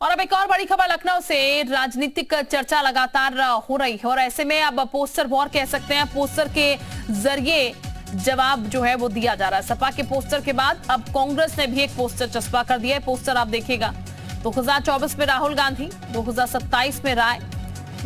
और अब एक और बड़ी खबर लखनऊ से। राजनीतिक चर्चा लगातार हो रही है और ऐसे में अब पोस्टर वॉर कह सकते हैं। पोस्टर के जरिए जवाब जो है वो दिया जा रहा है। सपा के पोस्टर के बाद अब कांग्रेस ने भी एक पोस्टर चस्पा कर दिया है। पोस्टर आप देखिएगा, 2024 में राहुल गांधी, 2027 में राय।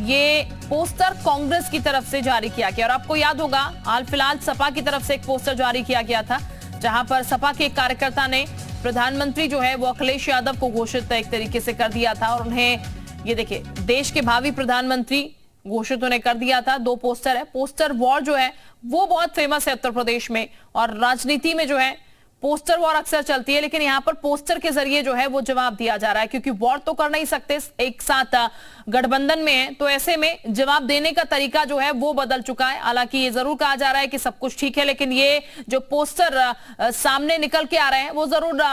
ये पोस्टर कांग्रेस की तरफ से जारी किया गया और आपको याद होगा हाल फिलहाल सपा की तरफ से एक पोस्टर जारी किया गया था, जहां पर सपा के एक कार्यकर्ता ने प्रधानमंत्री जो है वो अखिलेश यादव को घोषित एक तरीके से कर दिया था और उन्हें ये देखिए देश के भावी प्रधानमंत्री घोषित उन्हें कर दिया था। दो पोस्टर है। पोस्टर वॉर जो है वो बहुत फेमस है उत्तर प्रदेश में और राजनीति में जो है पोस्टर वॉर अक्सर चलती है, लेकिन यहाँ पर पोस्टर के जरिए जो है वो जवाब दिया जा रहा है, क्योंकि वॉर तो कर नहीं सकते, एक साथ गठबंधन में है, तो ऐसे में जवाब देने का तरीका जो है वो बदल चुका है। हालांकि ये जरूर कहा जा रहा है कि सब कुछ ठीक है, लेकिन ये जो पोस्टर सामने निकल के आ रहे हैं वो जरूर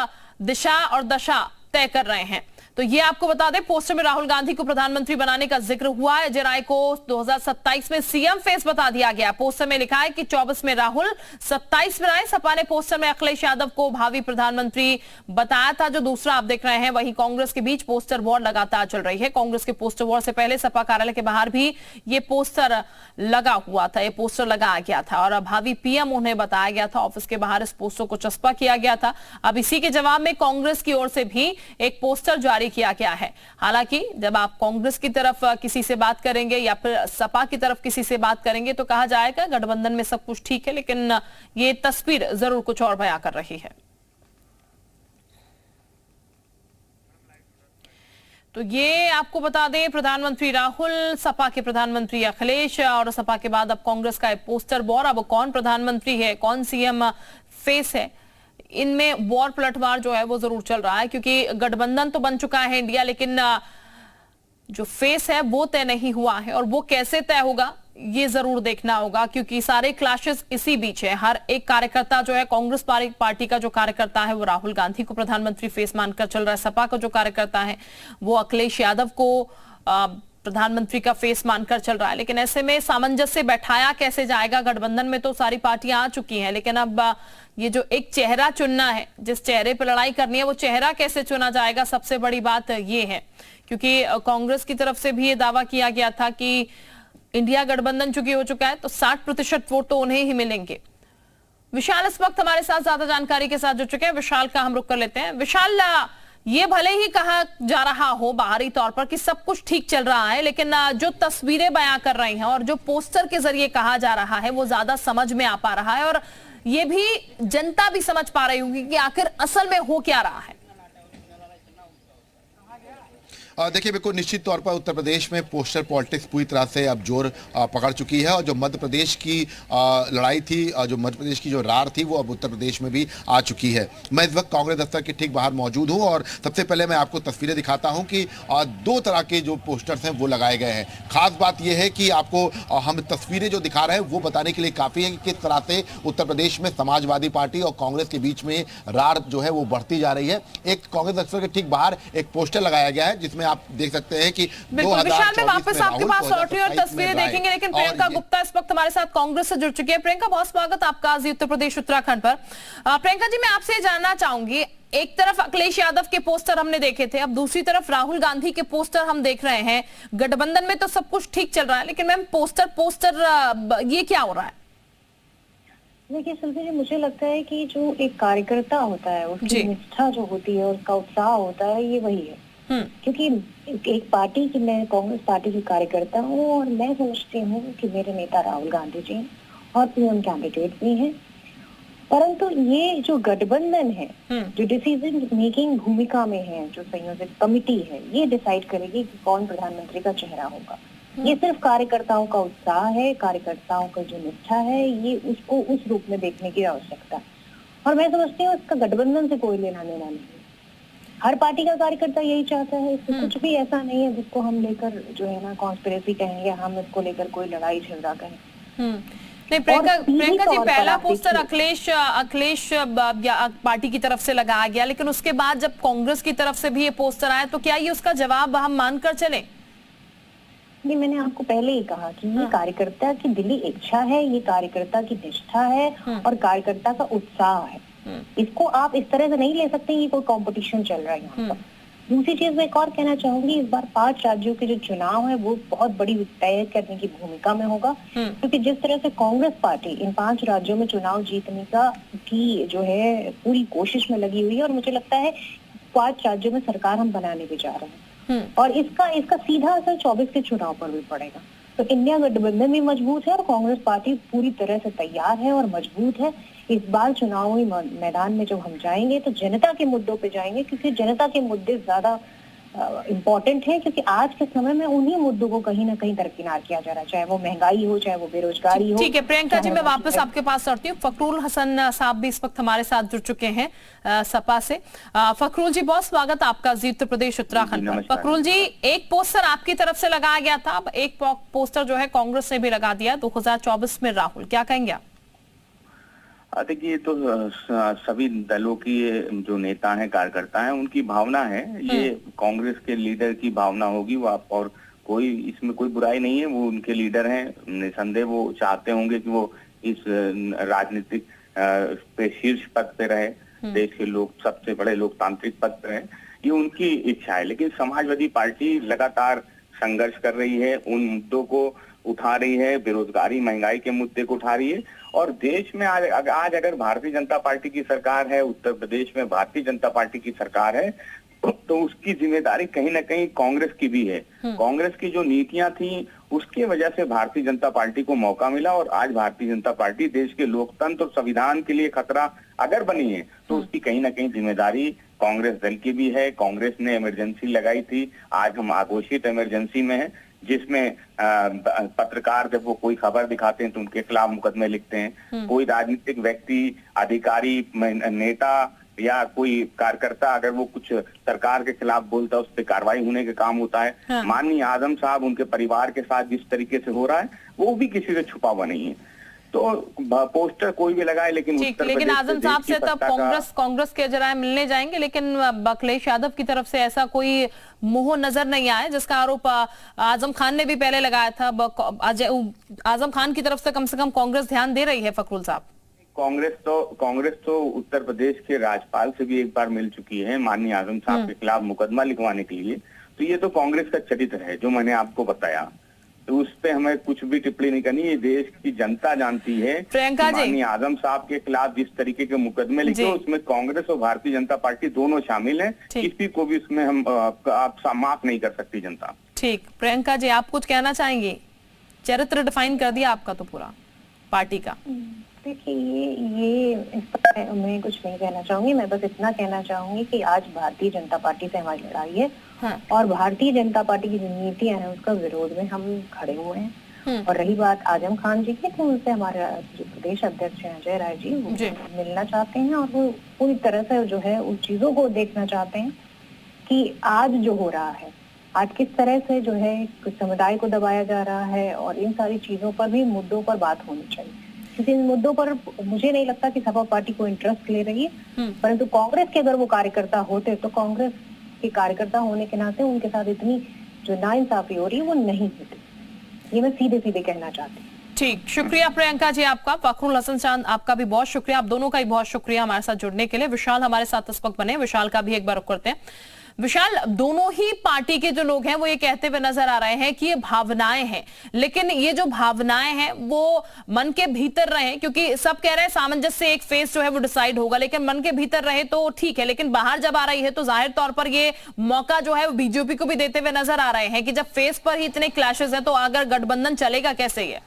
दिशा और दशा तय कर रहे हैं। तो ये आपको बता दें, पोस्टर में राहुल गांधी को प्रधानमंत्री बनाने का जिक्र हुआ है। अजय राय को 2027 में सीएम फेस बता दिया गया। पोस्टर में लिखा है कि 24 में राहुल, 27 में राय। सपा ने पोस्टर में अखिलेश यादव को भावी प्रधानमंत्री बताया था। जो दूसरा आप देख रहे हैं, वहीं कांग्रेस के बीच पोस्टर वॉर लगातार चल रही है। कांग्रेस के पोस्टर वॉर से पहले सपा कार्यालय के बाहर भी ये पोस्टर लगा हुआ था, ये पोस्टर लगाया गया था और भावी पीएम उन्हें बताया गया था। ऑफिस के बाहर इस पोस्टर को चस्पा किया गया था। अब इसी के जवाब में कांग्रेस की ओर से भी एक पोस्टर जारी किया गया है। हालांकि जब आप कांग्रेस की तरफ किसी से बात करेंगे या फिर सपा की तरफ किसी से बात करेंगे तो कहा जाएगा गठबंधन में सब कुछ ठीक है, लेकिन ये तस्वीर जरूर कुछ और बयां कर रही है। तो ये आपको बता दें, प्रधानमंत्री राहुल, सपा के प्रधानमंत्री अखिलेश और सपा के बाद अब कांग्रेस का पोस्टर वॉर। अब कौन प्रधानमंत्री है, कौन सीएम फेस है, इनमें वॉर पलटवार जो है वो जरूर चल रहा है, क्योंकि गठबंधन तो बन चुका है इंडिया, लेकिन जो फेस है वो तय नहीं हुआ है और वो कैसे तय होगा ये जरूर देखना होगा, क्योंकि सारे क्लैशेस इसी बीच है। हर एक कार्यकर्ता जो है, कांग्रेस पार्टी का जो कार्यकर्ता है वो राहुल गांधी को प्रधानमंत्री फेस मानकर चल रहा है। सपा का जो कार्यकर्ता है वो अखिलेश यादव को प्रधानमंत्री का फेस मानकर चल रहा है। लेकिन ऐसे में सामंजस्य बैठाया कैसे जाएगा? गठबंधन में तो सारी पार्टियां आ चुकी हैं, लेकिन अब ये जो एक चेहरा चुनना है, जिस चेहरे पर लड़ाई करनी है, वो चेहरा कैसे चुना जाएगा, सबसे बड़ी बात ये है। क्योंकि कांग्रेस की तरफ से भी ये दावा किया गया था कि इंडिया गठबंधन चुकी हो चुका है तो 60% वोट तो उन्हें ही मिलेंगे। विशाल इस वक्त हमारे साथ ज्यादा जानकारी के साथ जुड़ चुके हैं। विशाल का हम रुख कर लेते हैं। विशाल, ये भले ही कहा जा रहा हो बाहरी तौर पर कि सब कुछ ठीक चल रहा है, लेकिन जो तस्वीरें बयां कर रही हैं और जो पोस्टर के जरिए कहा जा रहा है वो ज्यादा समझ में आ पा रहा है और ये भी जनता भी समझ पा रही होगी कि आखिर असल में हो क्या रहा है। देखिए, बिल्कुल निश्चित तौर पर उत्तर प्रदेश में पोस्टर पॉलिटिक्स पूरी तरह से अब जोर पकड़ चुकी है और जो मध्य प्रदेश की लड़ाई थी, जो मध्य प्रदेश की जो रार थी, वो अब उत्तर प्रदेश में भी आ चुकी है। मैं इस वक्त कांग्रेस दफ्तर के ठीक बाहर मौजूद हूं और सबसे पहले मैं आपको तस्वीरें दिखाता हूं कि दो तरह के जो पोस्टर्स हैं वो लगाए गए हैं। खास बात यह है कि आपको हम तस्वीरें जो दिखा रहे हैं वो बताने के लिए काफ़ी है कि किस तरह से उत्तर प्रदेश में समाजवादी पार्टी और कांग्रेस के बीच में रार जो है वो बढ़ती जा रही है। एक कांग्रेस दफ्तर के ठीक बाहर एक पोस्टर लगाया गया है जिसमें आप देख सकते हैं कि विशाल में वापस आपके पास लौट रही और तस्वीरें देखेंगे, लेकिन प्रियंका गुप्ता इस वक्त हमारे साथ कांग्रेस से जुड़ चुकी है। प्रियंका, बहुत स्वागत आपका आज उत्तर प्रदेश उत्तराखंड पर। प्रियंका जी, मैं आपसे जानना चाहूंगी, एक तरफ अखिलेश यादव के पोस्टर हमने देखे थे, अब दूसरी तरफ राहुल गांधी के पोस्टर हम देख रहे हैं। गठबंधन में तो सब कुछ ठीक चल रहा है, लेकिन मैम पोस्टर ये क्या हो रहा है? देखिए सुल्फी जी, मुझे लगता है कि जो एक कार्यकर्ता होता है उसकी निष्ठा जो होती है, उसका उत्साह होता है, ये वही है। क्योंकि एक पार्टी की, मैं कांग्रेस पार्टी की कार्यकर्ता हूँ और मैं समझती हूँ कि मेरे नेता राहुल गांधी जी और पीएम कैंडिडेट भी हैं, परंतु ये जो गठबंधन है, जो डिसीजन मेकिंग भूमिका में है, जो संयोजक कमिटी है, ये डिसाइड करेगी कि कौन प्रधानमंत्री का चेहरा होगा। ये सिर्फ कार्यकर्ताओं का उत्साह है, कार्यकर्ताओं का जो निष्ठा है, ये उसको उस रूप में देखने की आवश्यकता है और मैं समझती हूँ इसका गठबंधन से कोई लेना देना नहीं है। हर पार्टी का कार्यकर्ता यही चाहता है। इसमें कुछ भी ऐसा नहीं है जिसको हम लेकर जो है ना कॉन्स्पिरेसी कहेंगे, हम इसको लेकर कोई लड़ाई झगड़ा कहें। नहीं प्रियंका जी, पहला पोस्टर अखिलेश पार्टी की तरफ से लगाया गया, लेकिन उसके बाद जब कांग्रेस की तरफ से भी ये पोस्टर आया तो क्या ये उसका जवाब हम मानकर चले? नहीं, मैंने आपको पहले ही कहा कि ये कार्यकर्ता की दिली इच्छा है, ये कार्यकर्ता की निष्ठा है और कार्यकर्ता का उत्साह है। इसको आप इस तरह से नहीं ले सकते, ये कोई कंपटीशन चल रहा है यहाँ पर। दूसरी चीज मैं एक और कहना चाहूंगी, इस बार 5 राज्यों के जो चुनाव है वो बहुत बड़ी तय करने की भूमिका में होगा, क्योंकि जिस तरह से कांग्रेस पार्टी इन 5 राज्यों में चुनाव जीतने की जो है पूरी कोशिश में लगी हुई है, और मुझे लगता है 5 राज्यों में सरकार हम बनाने भी जा रहे हैं, और इसका सीधा असर 24 के चुनाव पर भी पड़ेगा। तो इंडिया गठबंधन भी मजबूत है और कांग्रेस पार्टी पूरी तरह से तैयार है और मजबूत है। इस बार चुनावी मैदान में जब हम जाएंगे तो जनता के मुद्दों पे जाएंगे, क्योंकि जनता के मुद्दे ज्यादा इम्पोर्टेंट है, क्योंकि आज के समय में उन्हीं मुद्दों को कहीं ना कहीं दरकिनार किया जा रहा है, चाहे वो महंगाई हो, चाहे वो बेरोजगारी हो। ठीक है प्रियंका जी, मैं वापस आपके पास आती हूँ। फखरुल हसन साहब भी इस वक्त हमारे साथ जुड़ चुके हैं सपा से। फखरुल जी, बहुत स्वागत आपका जी उत्तर प्रदेश उत्तराखंड में। फखरुल जी, एक पोस्टर आपकी तरफ से लगाया गया था, अब एक पोस्टर जो है कांग्रेस ने भी लगा दिया 2024 में राहुल, क्या कहेंगे आप? देखिए, तो सभी दलों की जो नेता हैं, कार्यकर्ता हैं, उनकी भावना है, ये कांग्रेस के लीडर की भावना होगी वो आप, और कोई इसमें कोई बुराई नहीं है, वो उनके लीडर हैं, निसंदेह वो चाहते होंगे कि वो इस राजनीतिक पे शीर्ष पद पे रहे, देश के लोग सबसे बड़े लोकतांत्रिक पद पे रहे, ये उनकी इच्छा है। लेकिन समाजवादी पार्टी लगातार संघर्ष कर रही है, उन मुद्दों को उठा रही है, बेरोजगारी, महंगाई के मुद्दे को उठा रही है, और देश में आज अगर भारतीय जनता पार्टी की सरकार है, उत्तर प्रदेश में भारतीय जनता पार्टी की सरकार है, तो उसकी जिम्मेदारी कहीं ना कहीं कांग्रेस की भी है। कांग्रेस की जो नीतियां थी उसकी वजह से भारतीय जनता पार्टी को मौका मिला, और आज भारतीय जनता पार्टी देश के लोकतंत्र और संविधान के लिए खतरा अगर बनी है तो उसकी कहीं ना कहीं जिम्मेदारी कांग्रेस दल की भी है। कांग्रेस ने इमरजेंसी लगाई थी, आज हम अघोषित इमरजेंसी में है, जिसमें पत्रकार जब वो कोई खबर दिखाते हैं तो उनके खिलाफ मुकदमे लिखते हैं। कोई राजनीतिक व्यक्ति, अधिकारी, नेता या कोई कार्यकर्ता अगर वो कुछ सरकार के खिलाफ बोलता है, उस पर कार्रवाई होने का काम होता है। हाँ। माननीय आजम साहब, उनके परिवार के साथ जिस तरीके से हो रहा है वो भी किसी से छुपा हुआ नहीं है। तो पोस्टर कोई भी लगाए, लेकिन आजम साहब से तब कांग्रेस के जराए मिलने जाएंगे, लेकिन अखिलेश यादव की तरफ से ऐसा कोई मोह नजर नहीं आया, जिसका आरोप आजम खान ने भी पहले लगाया था। आजम खान की तरफ से कम कांग्रेस ध्यान दे रही है फखरुल साहब। कांग्रेस तो उत्तर प्रदेश के राज्यपाल से भी एक बार मिल चुकी है माननीय आजम साहब के खिलाफ मुकदमा लिखवाने के लिए। तो ये तो कांग्रेस का चरित्र है जो मैंने आपको बताया, तो उस पे हमें कुछ भी टिप्पणी नहीं करनी। ये देश की जनता जानती है। प्रियंका जी, माननीय आजम साहब के खिलाफ जिस तरीके के मुकदमे लिखे उसमें कांग्रेस और भारतीय जनता पार्टी दोनों शामिल हैं, किसी को भी उसमें हम आप माफ नहीं कर सकती जनता। ठीक, प्रियंका जी आप कुछ कहना चाहेंगे? चरित्र डिफाइन कर दिया आपका तो पूरा पार्टी का। देखिए, ये इस पर मैं कुछ नहीं कहना चाहूंगी, मैं बस इतना कहना चाहूंगी कि आज भारतीय जनता पार्टी से हमारी लड़ाई है। हाँ। और भारतीय जनता पार्टी की जो नीतियां हैं उसका विरोध में हम खड़े हुए हैं। और रही बात आजम खान जी की, तो उनसे हमारे जो प्रदेश अध्यक्ष हैं अजय राय जी, वो मिलना चाहते हैं और वो पूरी तरह से जो है उन चीजों को देखना चाहते हैं कि आज जो हो रहा है, आज किस तरह से जो है समुदाय को दबाया जा रहा है, और इन सारी चीजों पर भी मुद्दों पर बात होनी चाहिए। क्योंकि इन मुद्दों पर मुझे नहीं लगता कि सपा पार्टी को इंटरेस्ट ले रही है, परंतु कांग्रेस के अगर वो कार्यकर्ता होते तो कांग्रेस के कार्यकर्ता होने के नाते उनके साथ इतनी जो नाइंसाफी हो रही है वो नहीं होती। ये मैं सीधे सीधे कहना चाहती हूँ। ठीक, शुक्रिया प्रियंका जी आपका। फखरुल हसन चांद आपका भी बहुत शुक्रिया, आप दोनों का ही बहुत शुक्रिया हमारे साथ जुड़ने के लिए। विशाल हमारे साथ इस वक्त बने, विशाल का भी एक बार रुख करते हैं। विशाल, दोनों ही पार्टी के जो लोग हैं वो ये कहते हुए नजर आ रहे हैं कि ये भावनाएं हैं, लेकिन ये जो भावनाएं हैं वो मन के भीतर रहे, क्योंकि सब कह रहे हैं सामंजस्य से एक फेस जो है वो डिसाइड होगा, लेकिन मन के भीतर रहे तो ठीक है, लेकिन बाहर जब आ रही है तो जाहिर तौर पर ये मौका जो है वो बीजेपी को भी देते हुए नजर आ रहे हैं कि जब फेस पर ही इतने क्लैशेस हैं तो अगर गठबंधन चलेगा कैसे?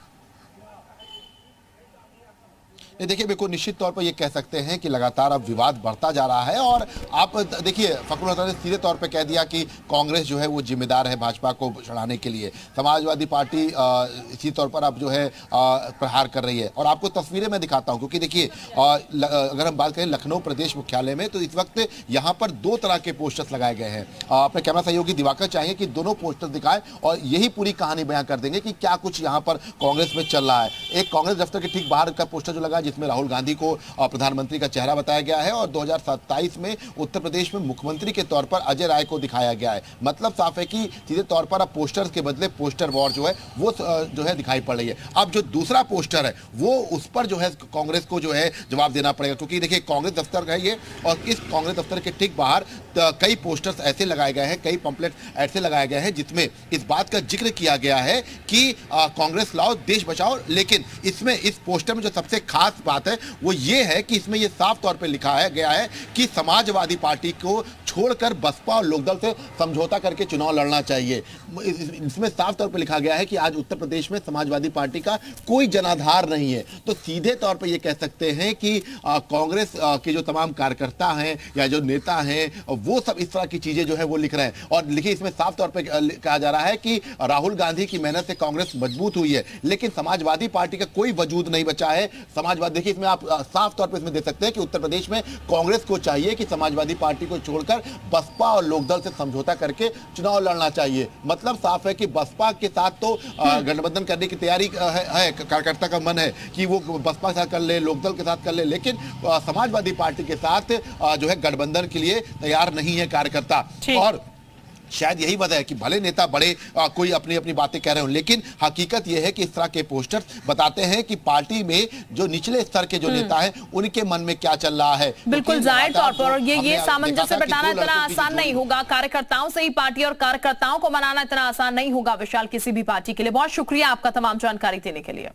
ये देखिए, बिल्कुल निश्चित तौर पर ये कह सकते हैं कि लगातार अब विवाद बढ़ता जा रहा है। और आप देखिए, फखरुल हसन ने सीधे तौर पर कह दिया कि कांग्रेस जो है वो जिम्मेदार है भाजपा को चढ़ाने के लिए। समाजवादी पार्टी इसी तौर पर अब जो है प्रहार कर रही है। और आपको तस्वीरें मैं दिखाता हूं, क्योंकि देखिए अगर हम बात करें लखनऊ प्रदेश मुख्यालय में, तो इस वक्त यहाँ पर 2 तरह के पोस्टर्स लगाए गए हैं। अपने कैमरा सहयोगी दिवाकर चाहिए कि दोनों पोस्टर दिखाएं और यही पूरी कहानी बयां कर देंगे कि क्या कुछ यहाँ पर कांग्रेस में चल रहा है। एक कांग्रेस दफ्तर के ठीक बाहर का पोस्टर जो लगा, जिसमें राहुल गांधी को प्रधानमंत्री का चेहरा बताया गया है, और 2027 में उत्तर प्रदेश में मुख्यमंत्री के तौर पर अजय राय को दिखाया गया है। मतलब साफ है कि सीधे तौर पर अब पोस्टर के बदले पोस्टर वॉर जो है वो जो है दिखाई पड़ रही है। अब जो दूसरा पोस्टर है वो उस पर जो है कांग्रेस को जो है जवाब देना पड़ेगा, क्योंकि देखिए कांग्रेस दफ्तर है ये, और इस कांग्रेस दफ्तर के ठीक बाहर कई पोस्टर्स ऐसे लगाए गए हैं, कई पंपलेट ऐसे लगाए गए हैं जिसमें इस बात का जिक्र किया गया है कि कांग्रेस लाओ देश बचाओ। लेकिन इसमें इस पोस्टर में जो सबसे खास बात है वो ये है कि इसमें ये साफ तौर पे लिखा है गया है कि समाजवादी पार्टी को छोड़कर बसपा और लोकदल से समझौता करके चुनाव लड़ना चाहिए। इसमें साफ तौर पे लिखा गया है कि आज उत्तर प्रदेश में समाजवादी पार्टी का कोई जनाधार नहीं है। तो सीधे तौर पे ये कह सकते हैं कि कांग्रेस के जो तमाम कार्यकर्ता हैं या जो नेता हैं वो सब इस तरह की चीजें जो है वो लिख रहे हैं। और लिखिए इसमें साफ तौर पे कहा जा रहा है कि राहुल गांधी की मेहनत से कांग्रेस मजबूत हुई है, लेकिन समाजवादी पार्टी का कोई वजूद नहीं बचा है। समाजवादी, देखिए इसमें आप साफ तौर पे इसमें देख सकते हैं कि उत्तर प्रदेश में कांग्रेस को चाहिए कि समाजवादी पार्टी को छोड़कर बसपा और लोकदल से समझौता करके चुनाव लड़ना चाहिए। मतलब साफ है कि बसपा के साथ तो गठबंधन करने की तैयारी है, कार्यकर्ता का मन है कि वो बसपा के साथ कर ले, लोकदल के साथ कर ले, लेकिन समाजवादी पार्टी के साथ जो है गठबंधन के लिए तैयार नहीं है कार्यकर्ता। और शायद यही वजह है कि भले नेता बड़े कोई अपनी अपनी बातें कह रहे हो, लेकिन हकीकत यह है कि इस तरह के पोस्टर्स बताते हैं कि पार्टी में जो निचले स्तर के जो नेता हैं उनके मन में क्या चल रहा है। बिल्कुल जाहिर तौर पर ये सामंजस्य बैठाना इतना आसान नहीं होगा, कार्यकर्ताओं से ही पार्टी और कार्यकर्ताओं को मनाना इतना आसान नहीं होगा विशाल किसी भी पार्टी के लिए। बहुत शुक्रिया आपका तमाम जानकारी देने के लिए।